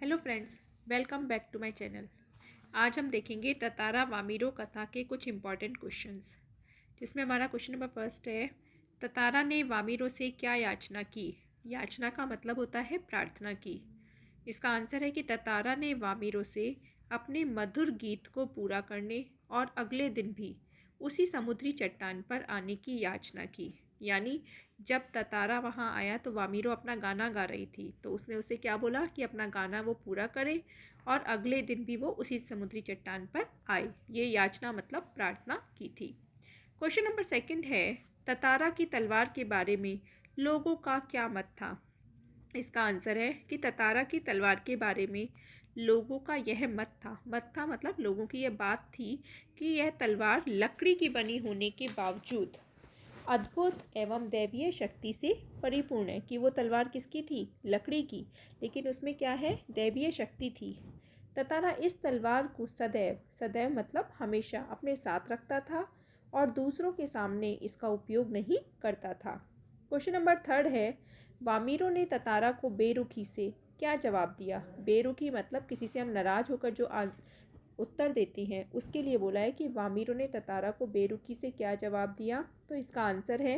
Hello friends, welcome back to my channel. आज हम देखेंगे ततारा वामीरो कथा के कुछ इम्पॉर्टेंट क्वेश्चंस, जिसमें हमारा क्वेश्चन नंबर फर्स्ट है, ततारा ने वामीरो से क्या याचना की। याचना का मतलब होता है प्रार्थना की। इसका आंसर है कि ततारा ने वामीरो से अपने मधुर गीत को पूरा करने और अगले दिन भी उसी समुद्री चट्टान पर आने की याचना की। यानी जब ततारा वहाँ आया तो वामीरो अपना गाना गा रही थी, तो उसने उसे क्या बोला कि अपना गाना वो पूरा करे और अगले दिन भी वो उसी समुद्री चट्टान पर आए। ये याचना मतलब प्रार्थना की थी। क्वेश्चन नंबर सेकंड है, ततारा की तलवार के बारे में लोगों का क्या मत था। इसका आंसर है कि ततारा की तलवार के बारे में लोगों का यह मत था मतलब लोगों की यह बात थी कि यह तलवार लकड़ी की बनी होने के बावजूद अद्भुत एवं दैवीय शक्ति से परिपूर्ण है। कि वो तलवार किसकी थी? लकड़ी की, लेकिन उसमें क्या है? दैवीय शक्ति थी। ततारा इस तलवार को सदैव सदैव मतलब हमेशा अपने साथ रखता था और दूसरों के सामने इसका उपयोग नहीं करता था। क्वेश्चन नंबर थर्ड है, वामीरो ने ततारा को बेरुखी से क्या जवाब दिया। बेरुखी मतलब किसी से हम नाराज होकर जो उत्तर देती हैं, उसके लिए बोला है कि वामीरो ने ततारा को बेरुखी से क्या जवाब दिया। तो इसका आंसर है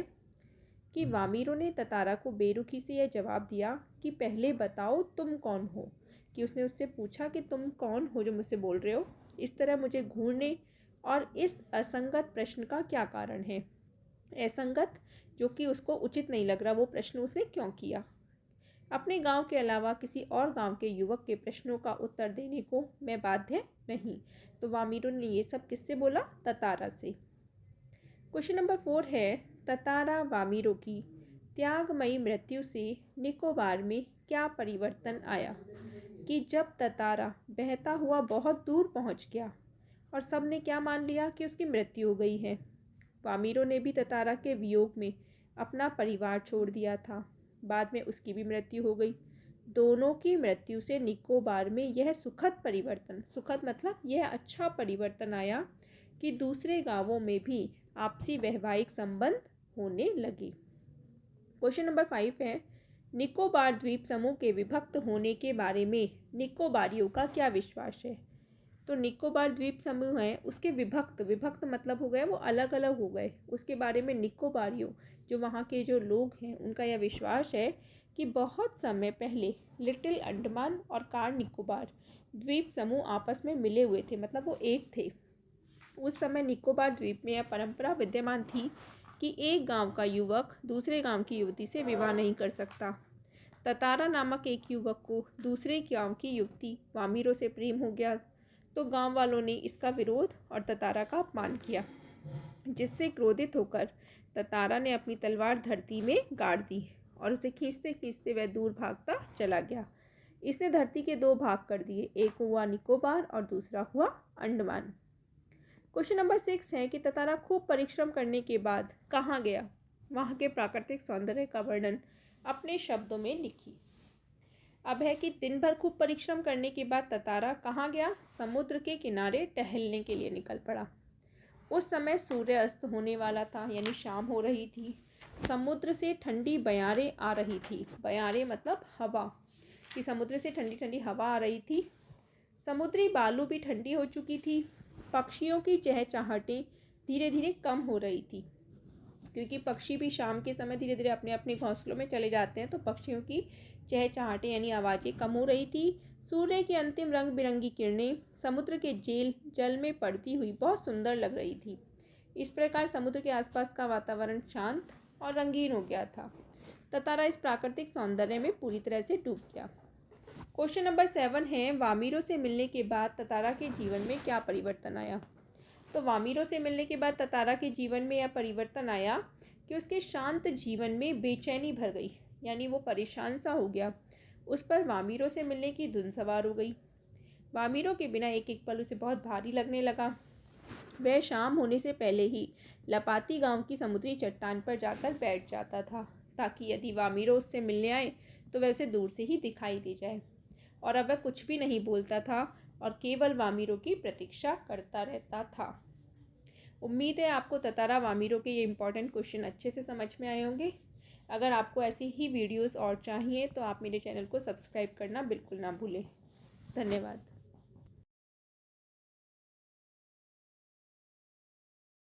कि वामीरो ने ततारा को बेरुखी से यह जवाब दिया कि पहले बताओ तुम कौन हो। कि उसने उससे पूछा कि तुम कौन हो जो मुझसे बोल रहे हो, इस तरह मुझे घूरने, और इस असंगत प्रश्न का क्या कारण है। असंगत जो कि उसको उचित नहीं लग रहा, वो प्रश्न उसने क्यों किया। अपने गांव के अलावा किसी और गांव के युवक के प्रश्नों का उत्तर देने को मैं बाध्य नहीं। तो वामीरो ने ये सब किससे बोला? ततारा से। क्वेश्चन नंबर 4 है, ततारा वामीरो की त्यागमयी मृत्यु से निकोबार में क्या परिवर्तन आया। कि जब ततारा बहता हुआ बहुत दूर पहुंच गया और सबने क्या मान लिया कि उसकी मृत्यु हो गई है। वामीरो ने भी ततारा के वियोग में अपना परिवार छोड़ दिया था। बाद में उसकी भी मृत्यु हो गई। दोनों की मृत्यु से निकोबार में यह सुखद परिवर्तन, सुखद मतलब यह अच्छा परिवर्तन आया कि दूसरे गांवों में भी आपसी वैवाहिक संबंध होने लगे। क्वेश्चन नंबर 5 है, निकोबार द्वीप समूह के विभक्त होने के बारे में निकोबारियों का क्या विश्वास है। तो निकोबार द्वीप समूह है, उसके विभक्त मतलब हो गए वो अलग अलग हो गए। उसके बारे में निकोबारियों जो वहाँ के जो लोग हैं उनका यह विश्वास है कि बहुत समय पहले लिटिल अंडमान और कार निकोबार द्वीप समूह आपस में मिले हुए थे, मतलब वो एक थे। उस समय निकोबार द्वीप में यह परंपरा विद्यमान थी कि एक गांव का युवक दूसरे गांव की युवती से विवाह नहीं कर सकता। ततारा नामक एक युवक को दूसरे गांव की युवती वामीरो से प्रेम हो गया, तो गांव वालों ने इसका विरोध और ततारा का अपमान किया, जिससे क्रोधित होकर ततारा ने अपनी तलवार धरती में गाड़ दी और उसे खींचते खींचते वह दूर भागता चला गया। इसने धरती के दो भाग कर दिए, एक हुआ निकोबार और दूसरा हुआ अंडमान। क्वेश्चन नंबर 6 है कि ततारा खूब परिश्रम करने के बाद कहाँ गया। वहाँ के प्राकृतिक सौंदर्य का वर्णन अपने शब्दों में लिखी। अब है कि दिन भर खूब परिश्रम करने के बाद ततारा कहाँ गया? समुद्र के किनारे टहलने के लिए निकल पड़ा। उस समय सूर्य अस्त होने वाला था, यानी शाम हो रही थी। समुद्र से ठंडी बयारें आ रही थी। बयारें मतलब हवा, कि समुद्र से ठंडी ठंडी हवा आ रही थी। समुद्री बालू भी ठंडी हो चुकी थी। पक्षियों की चहचहाहटें धीरे धीरे कम हो रही थी, क्योंकि पक्षी भी शाम के समय धीरे धीरे अपने अपने घोंसलों में चले जाते हैं, तो पक्षियों की चहचहाहटें यानी आवाज़ें कम हो रही थी। सूर्य की अंतिम रंग बिरंगी किरणें समुद्र के जल में पड़ती हुई बहुत सुंदर लग रही थी। इस प्रकार समुद्र के आसपास का वातावरण शांत और रंगीन हो गया था। ततारा इस प्राकृतिक सौंदर्य में पूरी तरह से डूब गया। क्वेश्चन नंबर 7 है, वामीरो से मिलने के बाद ततारा के जीवन में क्या परिवर्तन आया। तो वामीरो से मिलने के बाद ततारा के जीवन में यह परिवर्तन आया कि उसके शांत जीवन में बेचैनी भर गई, यानी वो परेशान सा हो गया। उस पर वामीरो से मिलने की धुन सवार हो गई। वामीरो के बिना एक एक पल उसे बहुत भारी लगने लगा। वह शाम होने से पहले ही लपाती गांव की समुद्री चट्टान पर जाकर बैठ जाता था, ताकि यदि वामीरो उससे मिलने आए तो वह उसे दूर से ही दिखाई दे जाए। और अब वह कुछ भी नहीं बोलता था और केवल वामीरो की प्रतीक्षा करता रहता था। उम्मीद है आपको ततारा वामीरो के ये इंपॉर्टेंट क्वेश्चन अच्छे से समझ में आए होंगे। अगर आपको ऐसी ही वीडियोस और चाहिए तो आप मेरे चैनल को सब्सक्राइब करना बिल्कुल ना भूलें। धन्यवाद।